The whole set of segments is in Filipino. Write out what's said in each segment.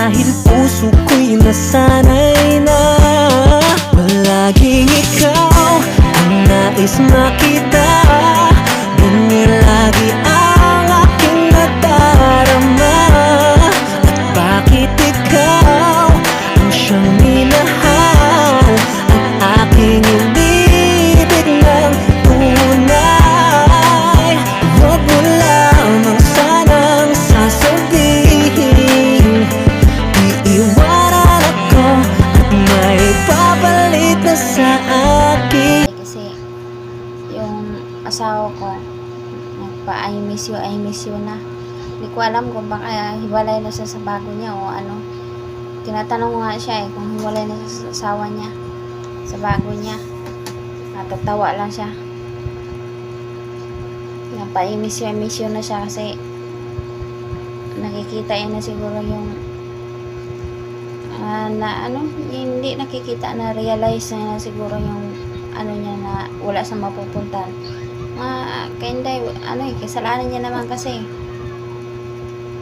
Dahil puso ko'y nasanay na palaging ikaw ang nais makita. Ganyan lagi ang aking nadarama. At bakit ikaw ang siyang minahal, ang aking inibig ng tunay? Huwag mo lamang sanang sasabihin iiwanan ako at may papalit na sa akin. Kasi yung asawa ko nagpa I miss you na. Hindi ko alam kung baka hiwalay na siya sa bago niya o ano. Tinatanong ko nga siya kung hiwalay na siya sa asawa niya, sa bago niya. Natatawa lang siya. Napa I miss you na siya kasi nakikita niya na siguro yung hindi nakikita na realize na siguro yung ano niya na wala sa mapupuntan. Kinday, kasalanan niya naman kasi.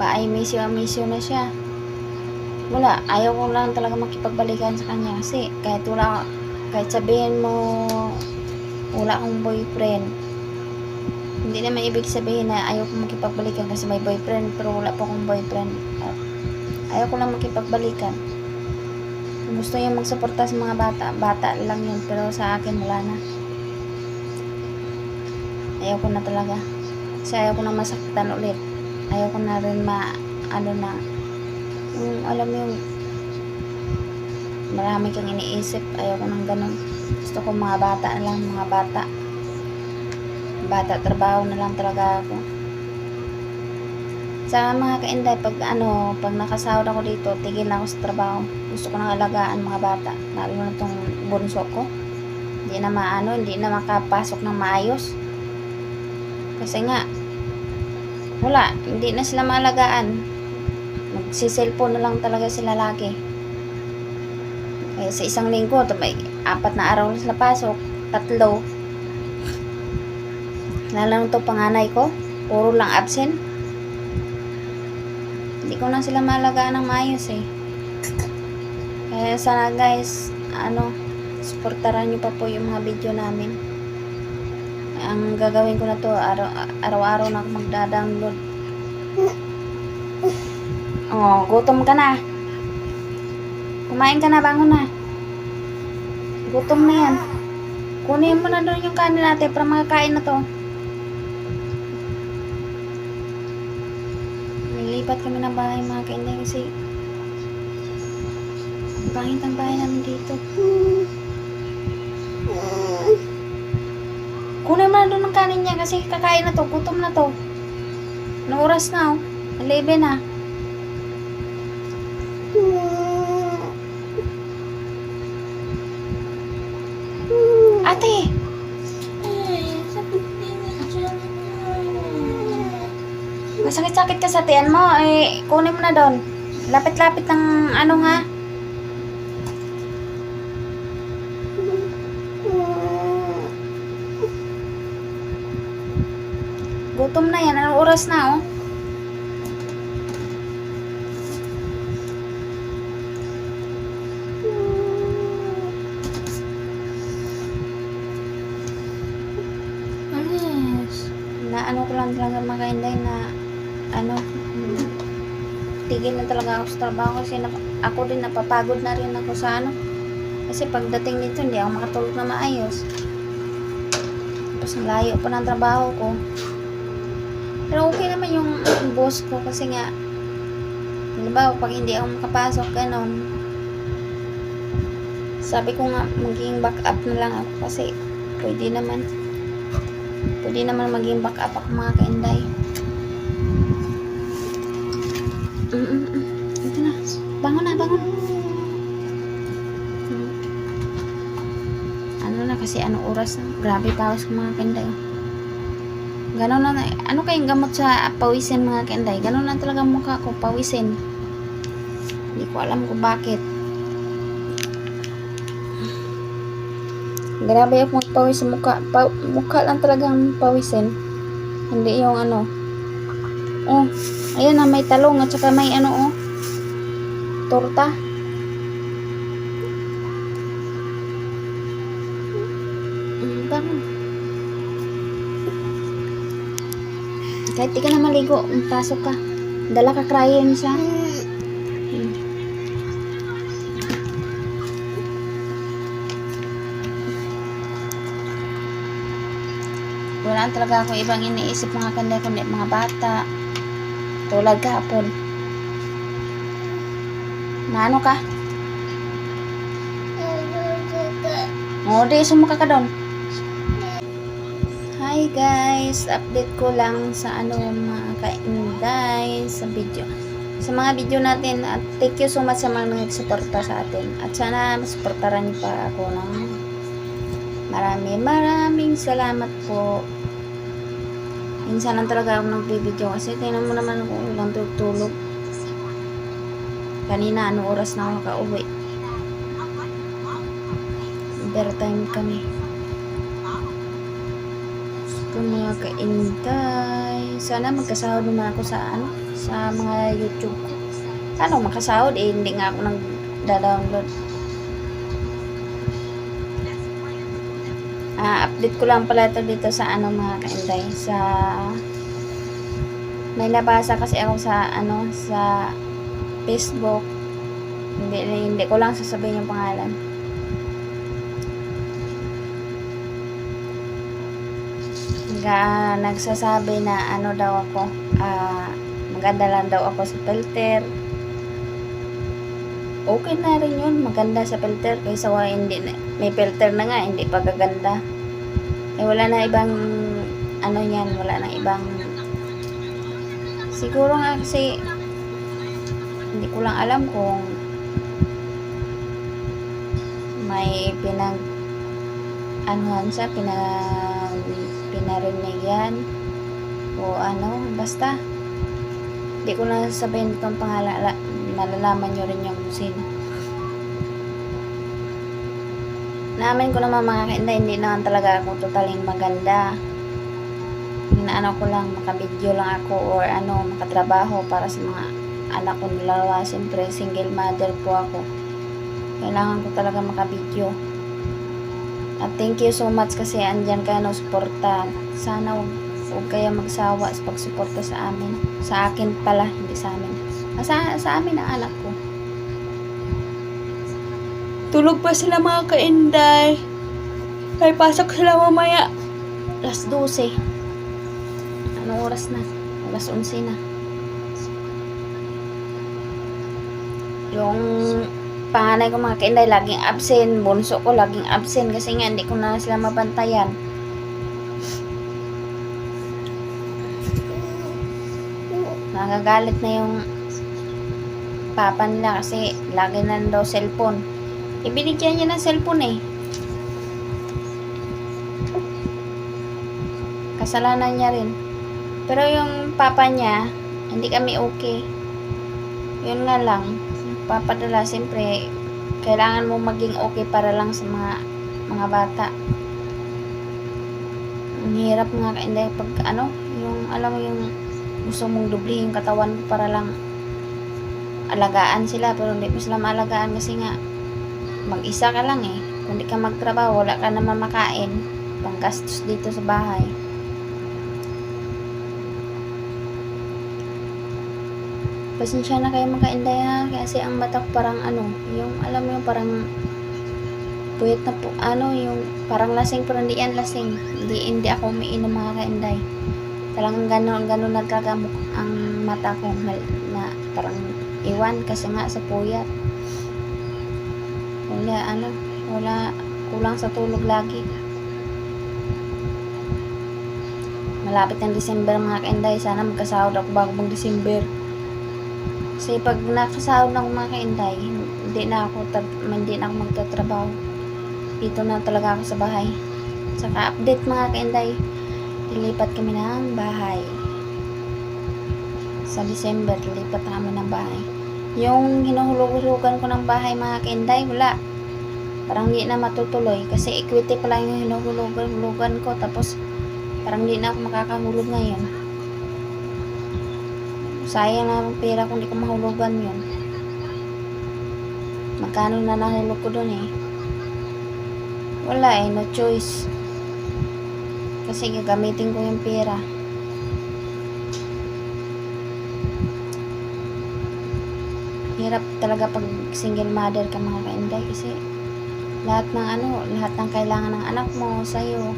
Pa I miss you na siya. Wala, ayaw ko lang talaga makipagbalikan sa kanya kasi kahit sabihin mo wala akong boyfriend, hindi naman ibig sabihin na ayaw ko makipagbalikan kasi may boyfriend pero wala pa akong boyfriend. Ayaw ko lang makipagbalikan. Kung gusto niya magsuporta sa mga bata lang yun, pero sa akin wala na. Ayaw ko na talaga kasi ayaw ko na masaktan ulit. Ayaw ko na rin alam mo yung marami kang iniisip. Ayaw ko nang ganun. Gusto ko mga bata na lang, mga bata trabaho na lang talaga ako. Sa mga kainday, pag nakasahod ako dito, tigil na ako sa trabaho. Gusto ko nang alagaan mga bata, lalo na tong bunso ko. Hindi na makapasok ng maayos kasi nga wala, hindi na sila maalagaan. Magsi-cellphone na lang talaga sila lagi. Kaya sa isang linggo, may 4 na araw na sila pasok, 3. Lalo na ito panganay ko, puro lang absent. Hindi ko na sila maalagaan ng maayos Kaya sana guys, supportaran nyo pa po yung mga video namin. Ang gagawin ko na to, araw-araw na ako magda-download. Gutom ka na. Kumain ka na, bangon na. Gutom na yan. Kunin mo na doon yung kanin natin para makakain na to. Nilipat kami ng bahay mga kainday kasi pangit ang bahay namin dito. Kunin mo na doon ng kanin niya kasi kakain na to. Gutom na to. Anong oras na 11 na. Ate! Masakit-sakit ka sa tiyan mo. Kunin mo na doon. Lapit-lapit ng nga. Gutom na yan. Anong oras na ko lang talaga mga kainday na tigil na talaga ako sa trabaho kasi ako din napapagod na rin ako sa kasi pagdating nito hindi ako makatulog na maayos. Tapos ang layo pa ng trabaho ko. Pero okay naman yung boss ko kasi nga halimbawa pag hindi ako makapasok sabi ko nga maging backup na lang ako kasi pwede naman maging backup ako mga kainday. Ito na, bangon. Kasi anong oras na, grabe pawas ko mga kainday. Ganon na, kayong gamot sa pawisin mga kainday, ganon na talaga mukha ko, pawisin. Hindi ko alam kung bakit. Grabe ako magpawis sa mukha. Mukha lang talagang pawisin. Hindi yung ayan na, may talong at saka may torta. Bangon. Kahit di ka na maligo, pasok ka. Dala ka crayon siya. Wala talaga ako ibang iniisip mga kanday kundi mga bata. Tulad kahapon. Naano ka? Di sumuka ka doon. Hi guys, update ko lang sa mga kainday sa video. Sa mga video natin at thank you so much sa mga nagsuporta sa atin. At sana masuportaran niyo pa ako ng maraming salamat po. Minsan lang talaga ako nagbibideo kasi tingnan mo naman ako lang tulog. Kanina anong oras na ako nakauwi. Overtime kami. So mga kainday, sana magkasahod naman ako sa mga YouTube ko. Ano makasahod hindi nga ako nagda-download. Update ko lang pala ito dito sa mga kainday, sa may nabasa kasi ako sa sa Facebook. Hindi ko lang sasabihin yung pangalan. Nagsasabi na daw ako, maganda lang daw ako sa filter. Okay na rin yun, maganda sa filter kaysa hindi may filter na nga, hindi pa gaganda. Wala na ibang wala na ibang, siguro nga kasi hindi ko lang alam kung may pinarinig yan o basta hindi ko na sabihin itong pangalan, malalaman nyo rin yung sino. Naamin ko naman mga kainday, hindi naman talaga ako totaling maganda. Ko lang, makabidyo lang ako or makatrabaho para sa mga anak ko dalawa. Siyempre, single mother po ako. Kailangan ko talaga makabidyo. At thank you so much kasi andyan kayo suporta. Sana huwag kayo magsawa sa pagsuporta sa amin. Sa akin pala, hindi sa amin. Sa amin ang anak ko. Tulog pa sila mga kainday. Ay pasok sila mamaya. Alas 12. Anong oras na? Alas 11 na. Yung panganay ko mga kainday laging absent. Bunso ko laging absent kasi nga hindi ko na sila mabantayan. Nagagalit na yung papa nila kasi lagi na daw cellphone. Ibinigyan niya ng cellphone eh. Kasalanan niya rin. Pero yung papa niya, hindi kami okay. Yun nga lang, papadala, siyempre, kailangan mo maging okay para lang sa mga bata. Ang hirap nga kainday pag yung alam mo yung gusto mong dublihin yung katawan mo para lang alagaan sila, pero hindi mo sila maalagaan kasi nga mag-isa ka lang eh. Kung di ka magtrabaho, wala ka naman makain, panggastos dito sa bahay. Pasensya na kayo mga kainday ha, kasi ang mata ko parang yung alam mo yung parang puyat na po, yung parang lasing, pero hindi yan lasing. Hindi ako umiinom mga kainday. Talagang gano'n nagkagamok ang mata ko na parang iwan kasi nga sa puyat. Wala, kulang sa tulog lagi. Malapit ng December mga kainday, sana magkasahod ako bago mag December. Kasi pag nakasahod ng mga kainday, hindi na ako magtatrabaho. Dito na talaga ako sa bahay. Saka update mga kainday, lilipat kami ng bahay. Sa December, lilipat kami ng bahay. Yung hinuhulog-hulugan ko ng bahay mga kainday, wala. Parang hindi na matutuloy. Kasi equity pala yung hinuhulugan ko. Tapos, parang hindi na ako makakahulog ngayon. Sayang na ang pera kung hindi ko mahulugan yun. Magkano na nahulog ko dun eh. Wala eh, no choice. Kasi gagamitin ko yung pera. Hirap talaga pag single mother ka mga kainday kasi lahat ng kailangan ng anak mo sa'yo.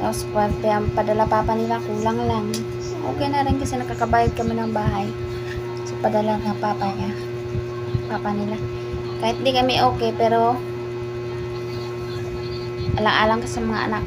Tapos padala papa nila kulang lang. Okay na rin kasi nakakabayad kami ng bahay. So padala ng papa nila. Kahit di kami okay pero alang-alang ka sa mga anak.